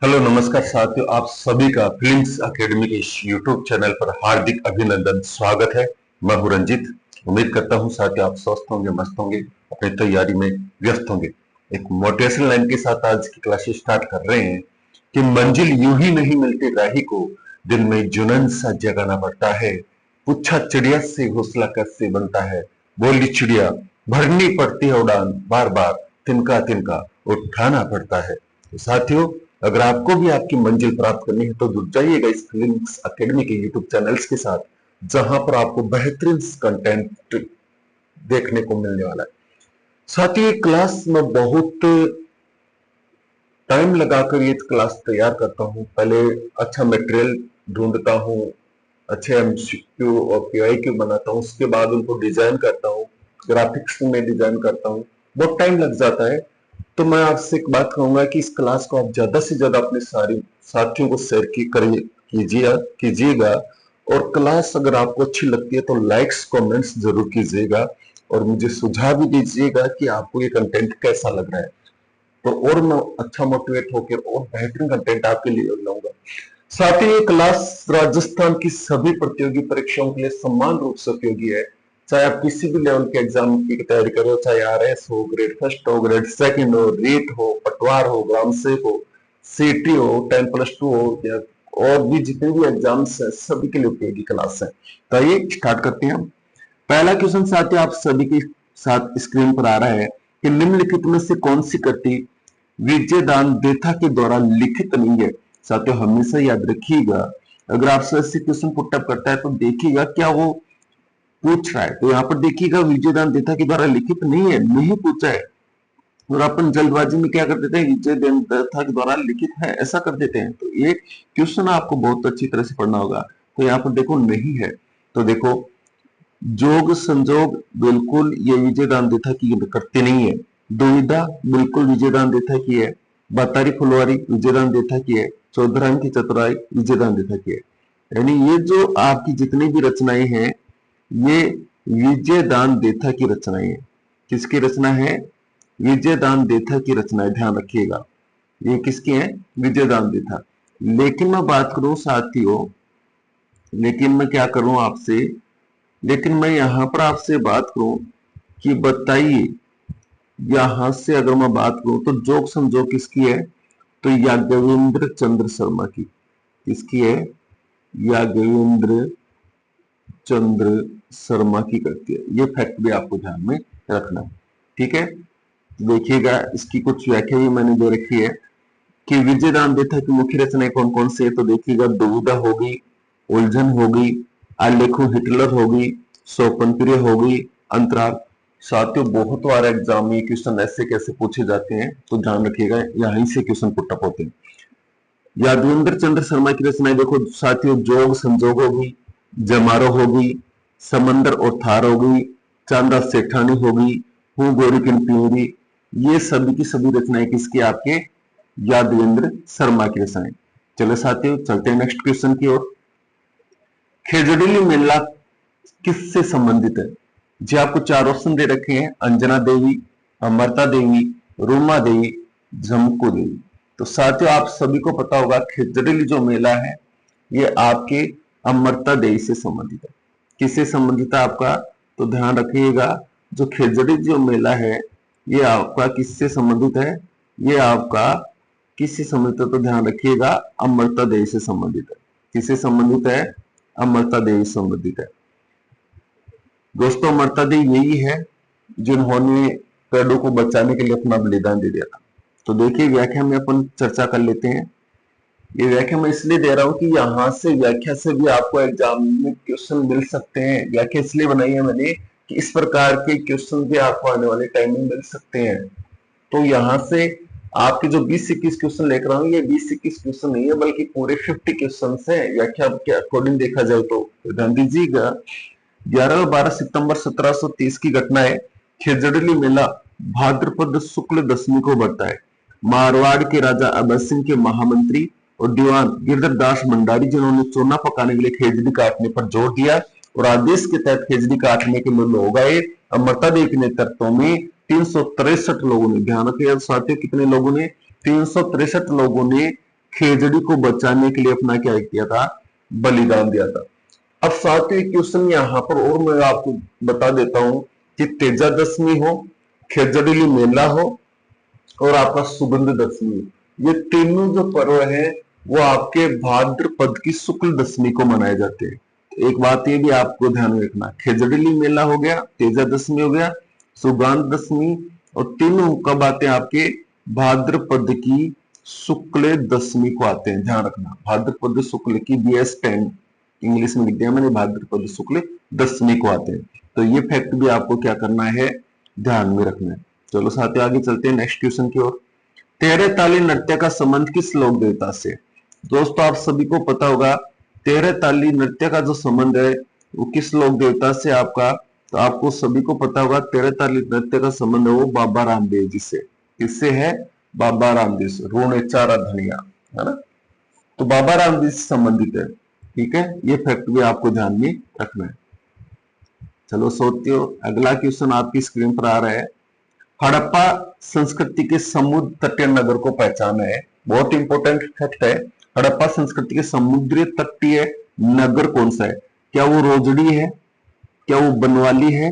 Hello नमस्कार साथियों, आप सभी का फिल्म्स एकेडमी के इस यूट्यूब चैनल पर हार्दिक अभिनंदन, स्वागत है। मैं हूं रंजित। उम्मीद करता हूं साथियों आप स्वस्थ होंगे, मस्त होंगे, अपनी तैयारी में व्यस्त होंगे। एक मोटिवेशनल लाइन के साथ आज की क्लासेस स्टार्ट कर रहे हैं कि मंजिल यूं ही नहीं मिलती राही को, दिल में जुनून सा जगाना पड़ता है। पूछा चिड़िया से घोंसला कैसे बनता है, बोली चिड़िया भरनी पड़ती है उड़ान, बार बार तिनका तिनका उठाना पड़ता है। तो साथियों, अगर आपको भी आपकी मंजिल प्राप्त करनी है तो जुड़ जाइएगा इस फिल्म्स एकेडमी के यूट्यूब चैनल्स के साथ, जहां पर आपको बेहतरीन कंटेंट देखने को मिलने वाला है। साथियों, ये क्लास में बहुत टाइम लगाकर ये क्लास तैयार करता हूँ। पहले अच्छा मटेरियल ढूंढता हूँ, अच्छे एमसीक्यू और पीआईक्यू बनाता हूँ, उसके बाद उनको डिजाइन करता हूँ, ग्राफिक्स में डिजाइन करता हूँ, बहुत टाइम लग जाता है। तो मैं आपसे एक बात कहूंगा कि इस क्लास को आप ज्यादा से ज्यादा अपने सारे साथियों को शेयर कीजिएगा। और क्लास अगर आपको अच्छी लगती है तो लाइक्स कमेंट्स जरूर कीजिएगा और मुझे सुझाव भी दीजिएगा कि आपको ये कंटेंट कैसा लग रहा है, तो और मैं अच्छा मोटिवेट होकर और बेहतरीन कंटेंट आपके लिए लाऊंगा। साथ ही ये क्लास राजस्थान की सभी प्रतियोगी परीक्षाओं के लिए समान रूप से उपयोगी है। चाहे आप किसी भी लेवल के एग्जाम की तैयारी करो, चाहे आरएस हो, ग्रेड फर्स्ट हो, ग्रेड सेकंड हो, रीट हो, पटवार हो, ग्राम सेवक हो, सीटी हो, 10+2 हो, या और भी जितने भी एग्जाम्स है सभी के लिए उपयोगी क्लास है। तो आइए स्टार्ट करते हैं। पहला क्वेश्चन साथियों आप सभी के साथ स्क्रीन पर आ रहा है कि निम्नलिखित में से कौन सी कृति विजयदान देथा के द्वारा लिखित नहीं है। साथियों हमेशा याद रखिएगा, अगर आपसे ऐसे क्वेश्चन पुटअप करता है तो देखिएगा क्या वो पूछ रहा है। तो यहाँ पर देखिएगा विजयदान देथा के द्वारा लिखित नहीं है, नहीं पूछा है, और अपन जल्दबाजी में क्या कर देते हैं, विजयदान देथा के द्वारा लिखित है ऐसा कर देते हैं। तो ये क्वेश्चन आपको बहुत अच्छी तरह से पढ़ना होगा। तो यहाँ पर देखो नहीं है, तो देखो जोग संजोग बिल्कुल ये विजयदान देथा की करते नहीं है। दुविधा बिल्कुल विजयदान देथा की है। बतारी फुलवारी विजयदान देथा की है। चौधराइन की चतुराई विजयदान देथा की है। यानी ये जो आपकी जितनी भी रचनाएं हैं ये विजयदान देथा की रचनाएं हैं। किसकी रचना है? विजयदान देथा की रचनाएं, ध्यान रखिएगा ये किसकी है? विजयदान देथा। लेकिन मैं बात करूं साथियों, लेकिन मैं क्या करूं आपसे, लेकिन मैं यहां पर आपसे बात करूं कि बताइए, यहां से अगर मैं बात करूं तो जोग संजोग किसकी है? तो याज्ञवेंद्र चंद्र शर्मा की। किसकी है? याज्ञवेंद्र चंद्र शर्मा की करती है। ये फैक्ट भी आपको ध्यान में रखना है, ठीक है। देखिएगा इसकी कुछ व्याख्या भी मैंने दे रखी है कि विजयदान देथा की मुख्य रचनाएं कौन कौन सी है। तो देखिएगा दुविधा होगी, उलझन होगी, आलेखो हिटलर होगी, स्वतंत्र होगी, अंतराल। साथियों बहुत बार एग्जाम में क्वेश्चन ऐसे कैसे पूछे जाते हैं, तो ध्यान रखिएगा यहीं से क्वेश्चन पुटअप होते हैं। यादवेंद्र चंद्र शर्मा की रचनाएं देखो साथियों, जोग संजोग होगी, जमारो होगी, समंदर और थार होगी, चांदा सेठानी होगी, हूँ गोरी किन प्यूरी। ये सभी की सभी रचनाएं किसकी? आपके यादवेंद्र शर्मा की रचनाएं। चलो साथियों चलते हैं नेक्स्ट क्वेश्चन की ओर। खेजड़िली मेला किससे संबंधित है? जी आपको चार ऑप्शन दे रखे हैं, अंजना देवी, अमरता देवी, रूमा देवी, झमकू देवी। तो साथियों आप सभी को पता होगा खेजड़िली जो मेला है ये आपके अमरता देवी से संबंधित है। किससे संबंधित है आपका? तो ध्यान रखिएगा, जो खेजड़ी जो मेला है ये आपका किससे संबंधित है? ये आपका किससे संबंधित है? तो ध्यान रखिएगा अमरता देवी से संबंधित है। किससे संबंधित है? अमरता देवी से संबंधित है। दोस्तों अमरता देवी यही है जिन्होंने पेड़ों को बचाने के लिए अपना बलिदान दे दिया था। तो देखिए व्याख्या में अपन चर्चा कर लेते हैं। ये व्याख्या मैं इसलिए दे रहा हूं कि यहां से व्याख्या से भी आपको एग्जाम में क्वेश्चन मिल सकते हैं। व्याख्या इसलिए बनाई है मैंने कि इस प्रकार के क्वेश्चन भी आपको आने वाले टाइम में मिल सकते हैं। तो यहाँ से आपके जो 20-21 क्वेश्चन लेकर आऊँ, ये 20-21 क्वेश्चन नहीं है बल्कि पूरे 50 क्वेश्चन है व्याख्या के अकॉर्डिंग देखा जाए तो। ध्यान दीजिएगा 11 और 12 सितंबर 1730 की घटना है। खेजड़िली मेला भाद्रपद शुक्ल दशमी को बढ़ता है। मारवाड़ के राजा अभय सिंह के महामंत्री और दीवान गिरधर दास भंडारी जिन्होंने चूना पकाने के लिए खेजड़ी काटने पर जोर दिया और आदेश के तहत खेजड़ी काटने के लिए लोग आए। अमरता देवी के नेतृत्व में 363 लोगों ने, ध्यान रखिएगा साथियों कितने लोगों ने? 363 लोगों ने खेजड़ी को बचाने के लिए अपना क्या किया था, बलिदान दिया था। अब सातवें क्वेश्चन यहाँ पर और मैं आपको बता देता हूं कि तेजा दशमी हो, खेजड़ी मेला हो और आपका सुगंध दशमी, ये तीनों जो पर्व है वो आपके भाद्रपद की शुक्ल दशमी को मनाए जाते हैं। तो एक बात ये भी आपको ध्यान में रखना, खेजड़ी मेला हो गया, तेजा दशमी हो गया, सुगंध दशमी, और तीनों कब आते हैं आपके भाद्रपद की शुक्ल दशमी को आते हैं। ध्यान रखना, भाद्रपद शुक्ल की BS10 इंग्लिश में लिख दिया मैंने, भाद्रपद शुक्ल दशमी को आते हैं। तो ये फैक्ट भी आपको क्या करना है, ध्यान में रखना है। चलो साथियों आगे चलते हैं नेक्स्ट क्वेश्चन की ओर। तेरह ताली नृत्य का संबंध किस लोक देवता से? दोस्तों आप सभी को पता होगा तेरह ताली नृत्य का जो संबंध है वो किस लोक देवता से आपका, तो आपको सभी को पता होगा तेरह ताली नृत्य का संबंध है वो बाबा रामदेव जी से। किससे है? बाबा रामदेव से। रोने चारा धनिया, है ना, तो बाबा रामदेव से संबंधित है। ठीक है, ये फैक्ट भी आपको ध्यान में रखना है। चलो सोचियो, अगला क्वेश्चन आपकी स्क्रीन पर आ रहा है। हड़प्पा संस्कृति के समुद्र तटीय नगर को पहचाना है, बहुत इंपॉर्टेंट फैक्ट है। हड़प्पा संस्कृति के समुद्री तटीय नगर कौन सा है? क्या वो रोजड़ी है, क्या वो बनवाली है,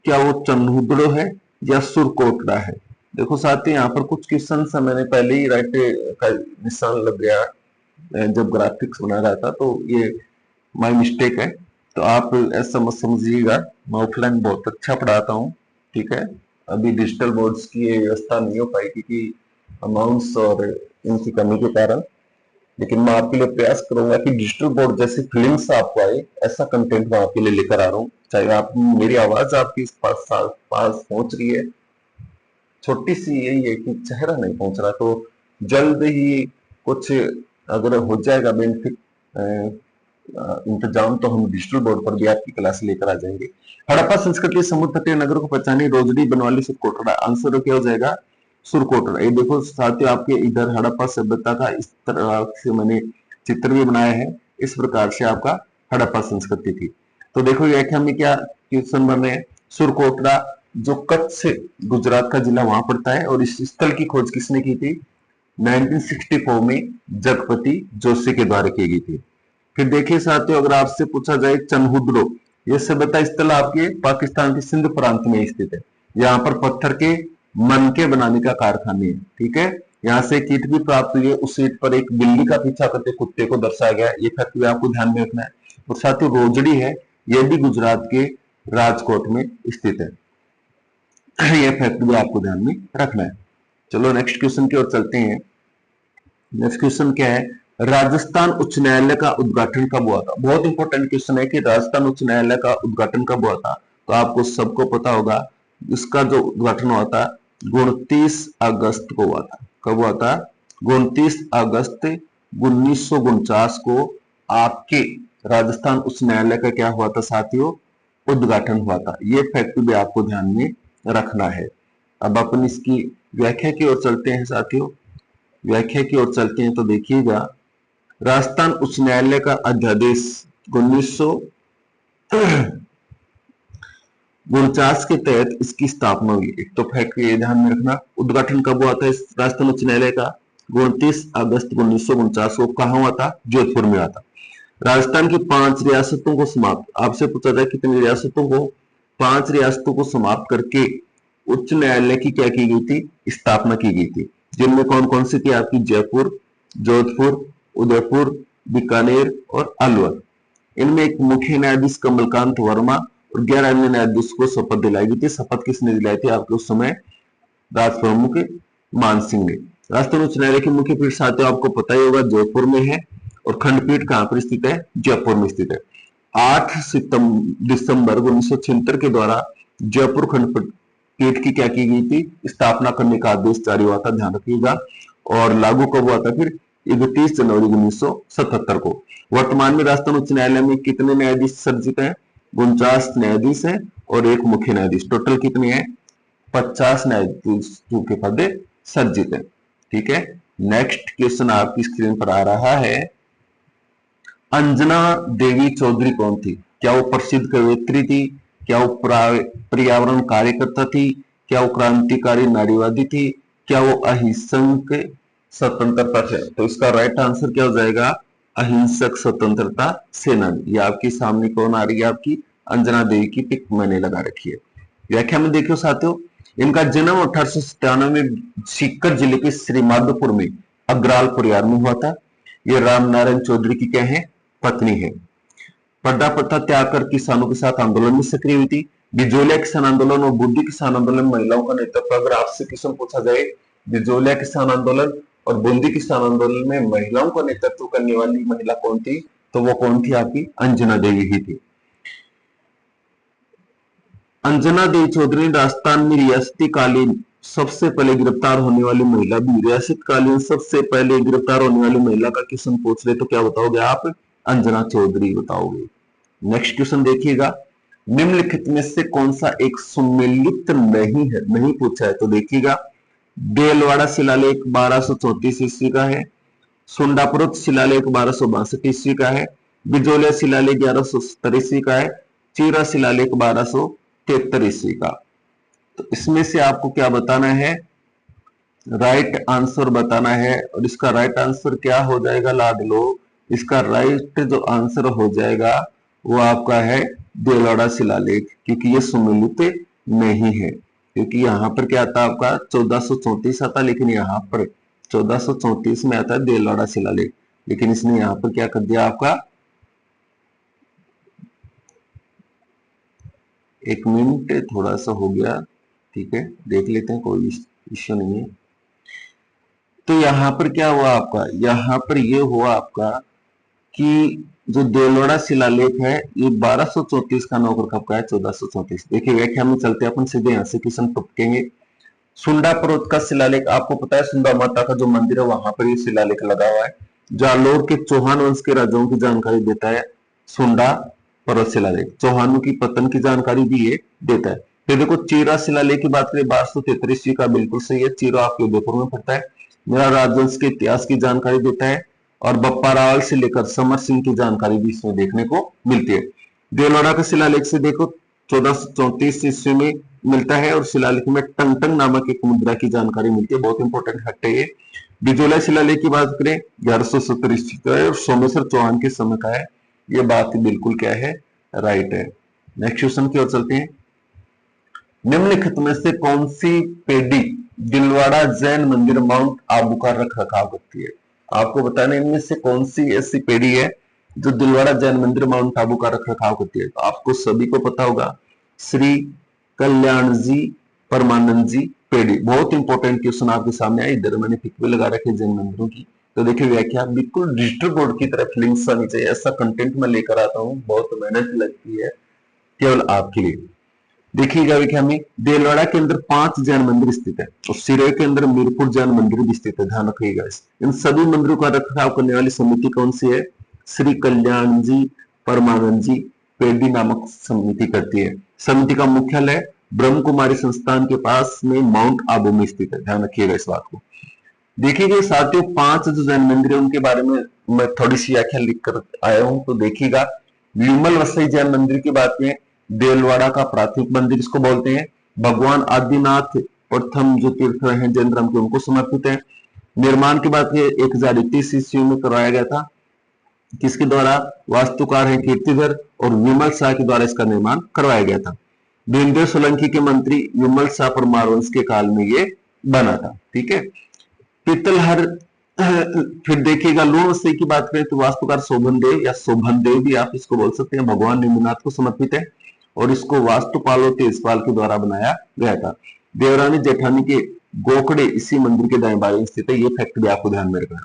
क्या वो चन्हुद्रो है, या सुरकोटड़ा है? देखो साथियों यहाँ पर कुछ क्वेश्चन मैंने पहले ही राइट का निशान लग गया जब ग्राफिक्स बना रहा था, तो ये माय मिस्टेक है। तो आप ऐसा मत समझिएगा, मैं ऑफलाइन बहुत अच्छा पढ़ाता हूँ। ठीक है, अभी डिजिटल बोर्ड्स की ये व्यवस्था नहीं हो पाई क्योंकि अमाउंट्स और इनकी कमी के कारण, लेकिन मैं आपके लिए प्रयास करूंगा कि डिजिटल बोर्ड जैसी फीलिंग्स आपको आए, ऐसा कंटेंट मैं आपके लिए लेकर आ रहा हूँ। चाहे आप मेरी आवाज आपके पास पहुंच रही है, छोटी सी यही है कि चेहरा नहीं पहुंच रहा, तो जल्द ही कुछ अगर हो जाएगा बेनिफिट इंतजाम, तो हम डिजिटल बोर्ड पर भी आपकी क्लास लेकर आ जाएंगे। हड़प्पा संस्कृति समुद्र तटीय नगर को पहचाने, रोजड़ी, बनवाली, सुरकोटड़ा। आंसर क्या हो जाएगा? सुरकोटड़ा। ये देखो साथियों आपके इधर हड़प्पा सभ्यता का इस तरह से मैंने चित्र भी बनाया है, इस प्रकार से आपका हड़प्पा संस्कृति थी। तो देखो व्याख्या में क्या क्वेश्चन बने, सुरकोटड़ा जो कच्छ से गुजरात का जिला वहां पड़ता है, और इस स्थल की खोज किसने की थी? 1964 में जगपति जोशी के द्वारा की गई थी। फिर देखिए साथियों, अगर आपसे पूछा जाए चन्हुद्रो, ये सभ्यता स्थल आपके पाकिस्तान के सिंध प्रांत में स्थित है। यहाँ पर पत्थर के मनके बनाने का कारखाने है। ठीक है, यहाँ से ईंट भी प्राप्त हुई है, उस ईंट पर एक बिल्ली का पीछा करते कुत्ते को दर्शाया गया। ये फैक्ट भी आपको ध्यान में रखना है। और साथियों रोजड़ी है, यह भी गुजरात के राजकोट में स्थित है। यह फैक्ट भी आपको ध्यान में रखना है। चलो नेक्स्ट क्वेश्चन की ओर चलते हैं। नेक्स्ट क्वेश्चन क्या है? राजस्थान उच्च न्यायालय का उद्घाटन कब हुआ था? बहुत इंपॉर्टेंट क्वेश्चन है कि राजस्थान उच्च न्यायालय का उद्घाटन कब हुआ था। तो आपको सबको पता होगा, इसका जो उद्घाटन हुआ था 29 अगस्त को हुआ था। कब हुआ था? 29 अगस्त 1949 को आपके राजस्थान उच्च न्यायालय का क्या हुआ था साथियों? उद्घाटन हुआ था। ये फैक्ट भी आपको ध्यान में रखना है। अब अपन इसकी व्याख्या की ओर चलते हैं साथियों। व्याख्या की ओर चलते हैं तो देखिएगा, राजस्थान उच्च न्यायालय का अध्यादेश 1949 के तहत इसकी स्थापना हुई। एक तो फैक्ट ये ध्यान में रखना, उद्घाटन कब हुआ था इस राजस्थान उच्च न्यायालय का? 29 अगस्त 1949 को। कहां हुआ था? जोधपुर में हुआ था। राजस्थान की 5 रियासतों को समाप्त, आपसे पूछा जाए कितनी रियासतों को? 5 रियासतों को समाप्त करके उच्च न्यायालय की क्या की गई थी? स्थापना की गई थी। जिनमें कौन कौन सी थी आपकी? जयपुर, जोधपुर, उदयपुर, बीकानेर और अलवर। इनमें एक मुख्य न्यायाधीश कमलकांत वर्मा और 11 अन्य न्यायाधीश को शपथ दिलाई गई थी। शपथ किसने दिलाई थी आपके उस समय? राज प्रमुख मान सिंह ने। राजस्थान उच्च न्यायालय की मुख्य पीठ साथियों आपको पता ही होगा जोधपुर में है, और खंडपीठ कहां पर स्थित है? जयपुर में स्थित है। 8 दिसंबर 1976 के द्वारा जयपुर खंडपीठ की क्या की गई थी? स्थापना करने का आदेश जारी हुआ था, ध्यान रखिएगा। और लागू कब हुआ था फिर? 31 जनवरी 1977 को। वर्तमान में राजस्थान उच्च न्यायालय में कितने न्यायाधीश सर्जित हैं? 49 न्यायाधीश हैं और एक मुख्य न्यायाधीश। टोटल कितने हैं? 50 न्यायाधीशों के पद सर्जित हैं। ठीक है, नेक्स्ट क्वेश्चन आपकी स्क्रीन पर आ रहा है। अंजना देवी चौधरी कौन थी? क्या वो प्रसिद्ध कवयित्री थी? क्या वो पर्यावरण कार्यकर्ता थी? क्या वो क्रांतिकारी नारीवादी थी? क्या वो अहिंसक स्वतंत्रता सेनानी। तो इसका राइट आंसर क्या हो जाएगा, अहिंसक स्वतंत्रता सेनानी। ये आपके सामने कौन आ रही है, आपकी अंजना देवी की पिक मैंने लगा रखी है। व्याख्या में देखियो साथियों, इनका जन्म 1897 में सीकर जिले के श्रीमाधोपुर में अग्राल परिवार में हुआ था। ये राम नारायण चौधरी की क्या है, पत्नी है। पर्दा प्रथा त्याग कर किसानों के साथ आंदोलन में सक्रिय हुई थी। बिजोलिया किसान आंदोलन और बूंदी किसान आंदोलन में महिलाओं का नेतृत्व। अगर आपसे क्वेश्चन पूछा जाए बिजोलिया किसान आंदोलन और बूंदी किसान आंदोलन में महिलाओं का नेतृत्व करने वाली महिला कौन थी, तो वो कौन थी, आपकी अंजना देवी ही थी। अंजना देवी चौधरी राजस्थान में रियासती कालीन सबसे पहले गिरफ्तार होने वाली महिला भी। रियासत कालीन सबसे पहले गिरफ्तार होने वाली महिला का क्वेश्चन पूछ रहे तो क्या बताओगे आप, अंजना चौधरी बताओगे। नेक्स्ट क्वेश्चन देखिएगा, निम्नलिखित में से कौन सा एक सुमेलित नहीं है, नहीं पूछा है तो देखिएगा। देलवाड़ा शिलालेख 1234 ईस्वी का है। सुंडापुरत शिलालेख 1262 ईस्वी का है। बिजोलिया शिलालेख 1170 ईस्वी का है। चीरा शिलालेख 1273 ईस्वी का। तो इसमें से आपको क्या बताना है, राइट आंसर बताना है। और इसका राइट आंसर क्या हो जाएगा लाडलो, इसका राइट जो आंसर हो जाएगा वो आपका है देलवाड़ा शिलालेख, क्योंकि ये सुमेलित नहीं है। क्योंकि यहाँ पर क्या आता है आपका 1434 आता, लेकिन यहाँ पर 1434 में आता है देलवाड़ा शिलालेख, लेकिन इसने यहाँ पर क्या कर दिया आपका, एक मिनट थोड़ा सा हो गया, ठीक है देख लेते हैं, कोई इश्यू नहीं है। तो यहाँ पर क्या हुआ आपका, यहाँ पर ये हुआ आपका कि जो देलवाड़ा शिलालेख है ये 1234 का नौकर कब का है, 1434। देखिए व्याख्या में चलते हैं अपन सीधे यहाँ से क्वेश्चन टपकेंगे। सुंडा पर्वत का शिलालेख, आपको पता है सुंडा माता का जो मंदिर है वहां पर ये शिलालेख लगा हुआ है। जालोर के चौहान वंश के राजाओं की जानकारी देता है सुंडा पर्वत शिलालेख। चौहानों की पतन की जानकारी भी ये देता है। फिर देखो चीरा शिलालेख की बात करें 1233 का, बिल्कुल सही है, चीरा आपके उदयपुर में पड़ता है। मेरा राजवंश के इतिहास की जानकारी देता है। और बप्पा रावल से लेकर समर सिंह की जानकारी भी इसमें देखने को मिलती है। देलवाड़ा का शिलालेख से देखो 1434 ईस्वी में मिलता है और शिलालेख में टंगटंग नामक एक मुद्रा की जानकारी मिलती है, बहुत इंपॉर्टेंट फैक्ट है ये। बिजोलिया शिलालेख की बात करें 1170 ईस्वी का है और सोमेश्वर चौहान के समय का है। ये बात बिल्कुल क्या है, राइट है। नेक्स्ट क्वेश्चन की ओर चलते हैं। निम्नलिखित में से कौन सी पेढ़ी दिलवाड़ा जैन मंदिर माउंट आबू का रख रखाव करती है, आपको बताना इनमें से कौन सी ऐसी पेढ़ी है जो दिलवाड़ा जैन मंदिर माउंट आबू का रख रखाव करती है। तो आपको सभी को पता होगा श्री कल्याण जी परमानंद जी पेढ़ी। बहुत इंपॉर्टेंट क्वेश्चन आपके सामने है, इधर मैंने पिक भी लगा रखे जैन मंदिरों की। तो देखिए व्याख्या बिल्कुल डिजिटल बोर्ड की तरफ लिंक्स आनी चाहिए, ऐसा कंटेंट मैं लेकर आता हूँ, बहुत मेहनत लगती है केवल आपके लिए। देखिएगा व्याख्या में, देलवाड़ा के अंदर 5 जैन मंदिर स्थित है और सिरोही के अंदर मीरपुर जैन मंदिर भी स्थित है, ध्यान रखिएगा। इन सभी मंदिरों का रखरखाव करने वाली समिति कौन सी है, श्री कल्याण जी परमानंद जी पेढ़ी नामक समिति करती है। समिति का मुख्यालय ब्रह्म कुमारी संस्थान के पास में माउंट आबू में स्थित है, ध्यान रखिएगा इस बात को। देखिएगा साथियों 5 जो जैन मंदिर है उनके बारे में मैं थोड़ी सी व्याख्या लिख कर आया हूं। तो देखिएगा विमल वसई जैन मंदिर की बात में देलवाड़ा का प्राथमिक मंदिर इसको बोलते हैं। भगवान आदिनाथ प्रथम जो तीर्थ हैं जैन धर्म के उनको समर्पित है। निर्माण की बात 1031 ईस्वी में करवाया गया था, किसके द्वारा, वास्तुकार है कीर्तिधर और विमल शाह के द्वारा इसका निर्माण करवाया गया था। भीमदेव सोलंकी के मंत्री विमल शाह परमार वंश के काल में ये बना था, ठीक है। पीतलहर फिर देखिएगा लूण वसई की बात करें तो वास्तुकार शोभन देव या शोभन देव भी आप इसको बोल सकते हैं, भगवान निमिनाथ को समर्पित है और इसको वास्तुपाल तेजपाल के द्वारा बनाया गया था। देवरानी जेठानी के गोखड़े इसी मंदिर के दाएं बाएं स्थित है, ये फैक्ट भी आपको ध्यान में रखना।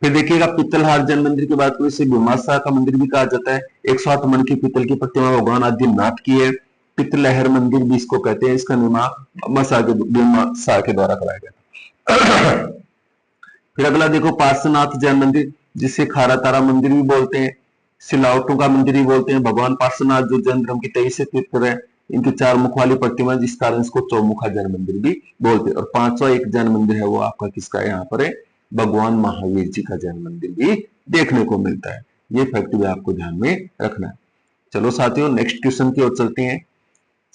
फिर देखिएगा पित्तलहार जैन मंदिर की बात करें इसे भीमाशाह का मंदिर भी कहा जाता है। 108 मन की पित्तल की प्रतिमा भगवान आदिनाथ की है। पित्तलहर मंदिर भी इसको कहते हैं, इसका निर्माण भीमाशाह के द्वारा कराया गया था। फिर अगला देखो पार्श्वनाथ जैन मंदिर जिसे खारा तारा मंदिर भी बोलते हैं, सिलावटों का मंदिर भी बोलते हैं। भगवान पार्श्वनाथ जो जैन धर्म के 23 तीर्थंकर है, इनकी 4 मुख वाली प्रतिमा जिस कारण इसको चौमुखा जैन मंदिर भी बोलते हैं। और 5वां एक जैन मंदिर है वो आपका किसका है, यहाँ पर है भगवान महावीर जी का जैन मंदिर भी देखने को मिलता है। ये फैक्ट भी आपको ध्यान में रखना है। चलो साथियों नेक्स्ट क्वेश्चन की ओर चलते हैं।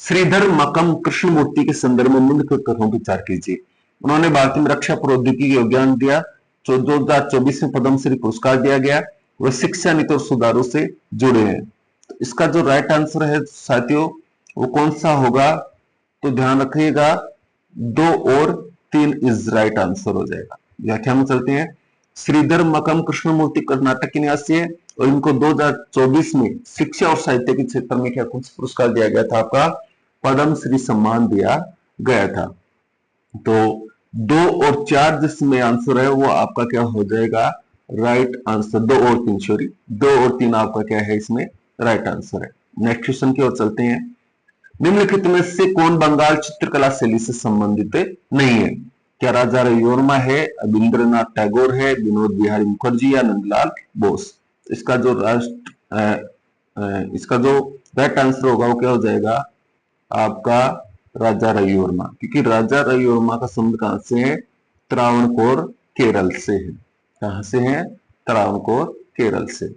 श्रीधर मकम कृष्ण मूर्ति के संदर्भ में निम्नलिखित कथनों पर विचार कीजिए। उन्होंने भारत में रक्षा प्रौद्योगिकी को ज्ञान दिया, 2024 में पद्मश्री पुरस्कार दिया गया, वह शिक्षा नीति और सुधारों से जुड़े हैं। तो इसका जो राइट आंसर है साथियों वो कौन सा होगा, तो ध्यान रखिएगा 2 और 3 इज राइट आंसर हो जाएगा। व्याख्या में चलते हैं। श्रीधर मकम कृष्णमूर्ति कर्नाटक के निवासी है और इनको 2024 में शिक्षा और साहित्य के क्षेत्र में क्या कुछ पुरस्कार दिया गया था, आपका पद्मश्री सम्मान दिया गया था। तो 2 और 4 जिसमें आंसर है वो आपका क्या हो जाएगा, राइट आंसर। 2 और 3 सॉरी 2 और 3 आपका क्या है इसमें राइट आंसर है। नेक्स्ट क्वेश्चन की ओर चलते हैं। निम्नलिखित में से कौन बंगाल चित्रकला शैली से संबंधित नहीं है? क्या राजा रविवर्मा है, रविंद्रनाथ टैगोर है, विनोद बिहारी मुखर्जी या नंदलाल बोस? इसका जो राइट आंसर होगा वो क्या हो जाएगा आपका राजा रविवर्मा, क्योंकि राजा रविवर्मा का संबंध कहां से है, त्रावणकोर केरल से है। कहां से है, त्रावणकोर केरल से।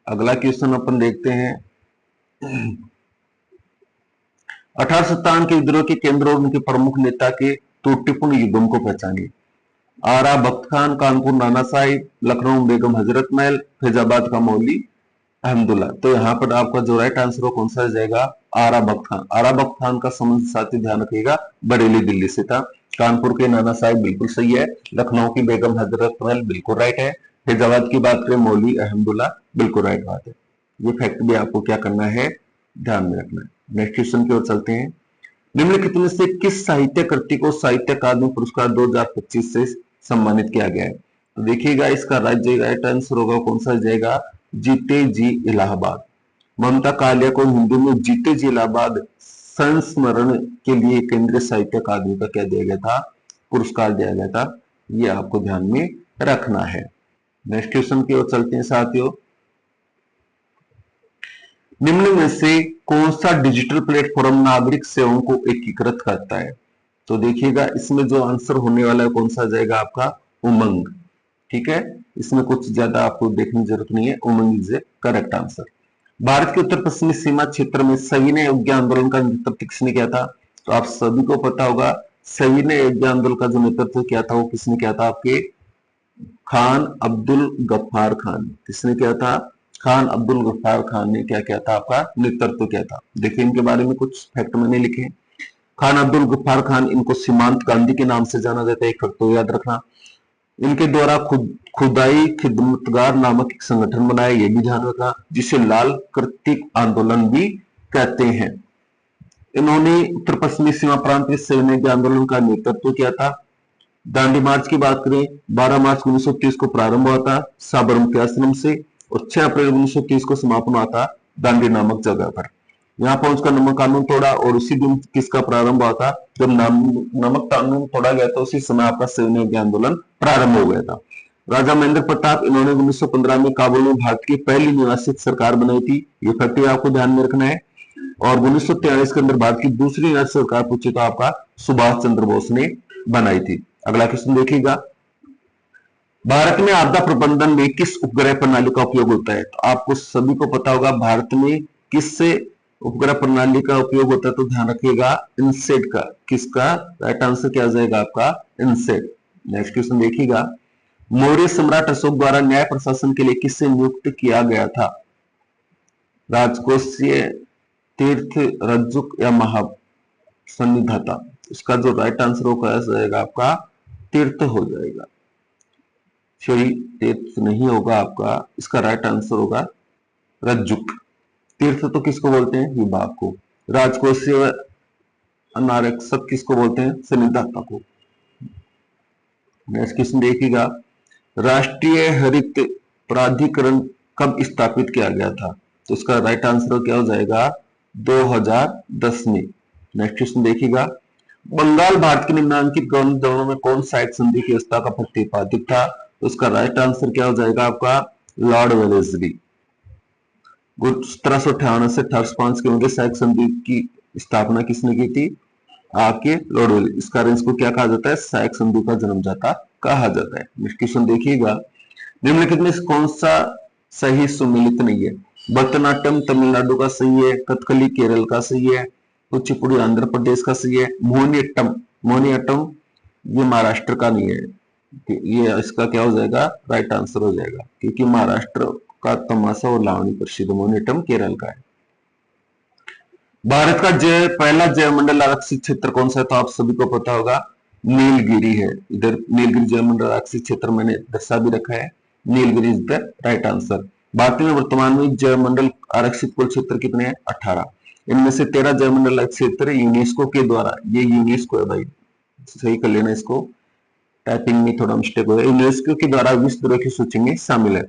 अगला क्वेश्चन अपन देखते हैं। 1857 के विद्रोह के केंद्र और उनके प्रमुख नेता के त्रुटिपूर्ण युद्धों को पहचानिए। आरा बख्त खान, कानपुर नाना साहिब, लखनऊ बेगम हजरत महल, फैजाबाद का मौली अहमदुल्ला। तो यहाँ पर आपका जो राइट आंसर हो कौन सा हो जाएगा, आरा बख्त खान। आरा बख्त खान का संबंध साथी ध्यान रखिएगा बरेली दिल्ली से था। कानपुर के नाना साहिब बिल्कुल सही है, लखनऊ की बेगम हजरत महल बिल्कुल राइट है, फैजाबाद की बात करें मौली अहमदुल्ला बिल्कुल राइट बात है। ये फैक्ट भी आपको क्या करना है, ध्यान में रखना है। नेक्स्ट क्वेश्चन की ओर चलते हैं। निम्नलिखित में से किस साहित्य कृति को साहित्य अकादमी पुरस्कार 2025 से सम्मानित किया गया है? तो देखिएगा इसका राइट आंसर होगा कौन सा जाएगा, जीते जी इलाहाबाद। ममता कालिया को हिंदी में जीते जी इलाहाबाद संस्मरण के लिए केंद्रीय साहित्य अकादमी का क्या दिया गया था, पुरस्कार दिया गया था। ये आपको ध्यान में रखना है। नेक्स्ट क्वेश्चन की ओर चलते हैं साथियों। निम्न में से कौन सा डिजिटल प्लेटफॉर्म नागरिक सेवाओं को एकीकृत करता है? तो देखिएगा इसमें जो आंसर होने वाला है कौन सा जाएगा आपका, उमंग। ठीक है, इसमें कुछ ज्यादा आपको देखने की जरूरत नहीं है, Umang is a correct answer. Bharat के उत्तर पश्चिमी सीमा क्षेत्र में सविनय अवज्ञा आंदोलन का नेतृत्व किसने किया था? तो आप सभी को पता होगा सविनय अवज्ञा आंदोलन का जो नेतृत्व किया था वो किसने किया था, आपके खान अब्दुल गफ्फार खान। किसने किया था, खान अब्दुल गफ्फार खान ने क्या किया था, आपका नेतृत्व किया था। देखिए इनके बारे में कुछ फैक्ट मैंने लिखे। खान अब्दुल गफ्फार खान, इनको सीमांत गांधी के नाम से जाना जाता है, एक फैक्ट तो याद रखना। इनके द्वारा खुदाई खिदमतगार नामक एक संगठन बनाया, ये भी ध्यान रखना, जिसे लाल कृतिक आंदोलन भी कहते हैं। इन्होंने उत्तर पश्चिमी सीमा प्रांत में सैन्य आंदोलन का नेतृत्व किया था। दांडी मार्च की बात करें 12 मार्च 1930 को प्रारंभ हुआ था साबरमती आश्रम से और 6 अप्रैल 1930 को समापन हुआ था दांडी नामक जगह पर। यहाँ पहुंचकर नमक कानून तोड़ा और उसी दिन किसका प्रारंभ हुआ था, जब नमक कानून तोड़ा गया था उसी समय आपका सैन्य आंदोलन प्रारंभ हो गया था। राजा महेंद्र प्रताप, इन्होंने 1915 में काबुल में भारत की पहली निवासित सरकार बनाई थी, ये फैक्ट आपको ध्यान में रखना है। और 1943 के अंदर भारत की दूसरी निवासित सरकार पूछी तो आपका सुभाष चंद्र बोस ने बनाई थी। अगला क्वेश्चन देखिएगा, भारत में आपदा प्रबंधन में किस उपग्रह प्रणाली का उपयोग होता है? तो आपको सभी को पता होगा भारत में किससे उपग्रह प्रणाली का उपयोग होता है, तो ध्यान रखिएगा इनसेट का। किसका राइट आंसर क्या जाएगा आपका, इनसेट। नेक्स्ट क्वेश्चन देखिएगा, मौर्य सम्राट अशोक द्वारा न्याय प्रशासन के लिए किससे नियुक्त किया गया था? राजकोषीय, तीर्थ, रज्जुक या महासन्निधाता? इसका जो राइट आंसर होगा जाएगा आपका तीर्थ हो जाएगा। सॉरी तीर्थ नहीं होगा आपका, इसका राइट आंसर होगा रज्जुक। तीर्थ तो किसको बोलते हैं, विभाग को। राजकोषीय अनारक्षक किसको बोलते हैं, सन्निधाता को। नेक्स्ट क्वेश्चन देखिएगा, राष्ट्रीय हरित प्राधिकरण कब स्थापित किया गया था? तो इसका राइट आंसर क्या हो जाएगा, 2010 में। नेक्स्ट क्वेश्चन देखिएगा, बंगाल भारत के निम्नलिखित दोनों में कौन सा एक संधि की व्यवस्था का प्रतिपादित था? तो उसका राइट आंसर क्या हो जाएगा आपका, लॉर्ड वेलेस्ली। 1758 से 1805 के मध्य सहायक संधि की स्थापना किसने की थी, आपके लॉर्ड वेलेस्ली। इस कारण इसको क्या कहा जाता है, सहायक संधि का जन्मदाता कहा जाता है। नेक्स्ट क्वेश्चन देखिएगा, निम्नलिखित में कौन सा सही सुमेलित नहीं है? भरतनाट्यम तमिलनाडु का सही है, कथकली केरल का सही है, कुचिपुड़ी आंध्र प्रदेश का सही है, मोहिनीअट्टम ये महाराष्ट्र का नहीं है, ये इसका क्या हो जाएगा, राइट आंसर हो जाएगा, क्योंकि महाराष्ट्र का तमाशा और लावणी प्रसिद्ध मोहिनीअट्टम केरल का है। भारत का पहला जैवमंडल आरक्षित क्षेत्र कौन सा है, तो आप सभी को पता होगा नीलगिरी है। इधर नीलगिरी जैवमंडल आरक्षित क्षेत्र मैंने दर्शा भी रखा है, Nilgiri is the right answer. Bharat में वर्तमान में जैवमंडल आरक्षित कुल क्षेत्र कितने हैं, 18। इनमें से 13 जैवमंडल क्षेत्र यूनेस्को के द्वारा, ये यूनेस्को है भाई, सही कर लेना इसको, टाइपिंग में थोड़ा मिस्टेक हो गया, यूनेस्को के द्वारा विश्व धरोहर की सूची में शामिल है।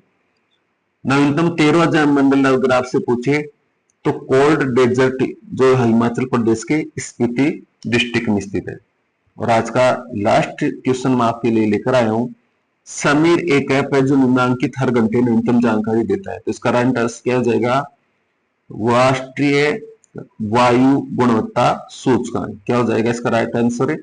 नवीनतम 13वां जैवमंडल अगर आपसे पूछे तो कोल्ड डेजर्ट जो हिमाचल प्रदेश के स्पीति डिस्ट्रिक्ट में स्थित है। और आज का लास्ट क्वेश्चन मैं आपके लिए लेकर आया हूं। समीर एक ऐप है जो निम्नांकित हर घंटे न्यूनतम जानकारी देता है, तो इसका राइट आंसर क्या हो जाएगा, राष्ट्रीय वायु गुणवत्ता सूचकांक। क्या हो जाएगा इसका राइट आंसर,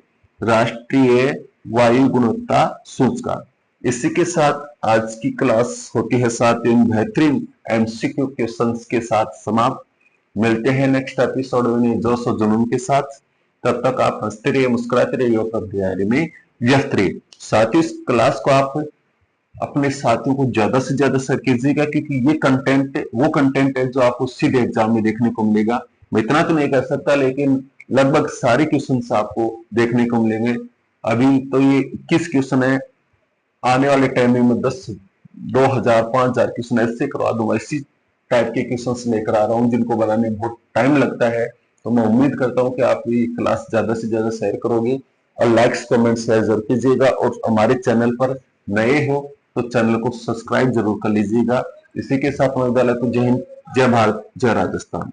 राष्ट्रीय वायु गुणवत्ता सूचकांक। इसी के साथ आज की क्लास होती है साथियों बेहतरीन एमसीक्यू क्वेश्चंस के साथ समाप्त। मिलते हैं नेक्स्ट एपिसोड में जोश और जुनून के साथ। तब तक आप हंसते रहिए, मुस्कुराते रहिए और अपनी तैयारी में व्यस्त रहिए। साथ ही इस क्लास को आप अपने साथियों को ज्यादा से ज्यादा शेयर कीजिएगा, क्योंकि ये कंटेंट वो कंटेंट है जो आपको सीधे एग्जाम में देखने को मिलेगा। मैं इतना तो नहीं कर सकता, लेकिन लगभग सारे क्वेश्चन आपको देखने को मिलेंगे। अभी तो ये 21 क्वेश्चन है, आने वाले टाइम में 10 2000 5000 क्वेश्चन ऐसे करवा दूंगा। इसी टाइप के क्वेश्चन लेकर आ रहा हूँ जिनको बनाने में बहुत टाइम लगता है। तो मैं उम्मीद करता हूँ कि आप ये क्लास ज्यादा से ज्यादा शेयर करोगे और लाइक्स कमेंट शेयर जरूर कीजिएगा। और हमारे चैनल पर नए हो तो चैनल को सब्सक्राइब जरूर कर लीजिएगा। इसी के साथ मैं जय हिंद, जय भारत, जय राजस्थान।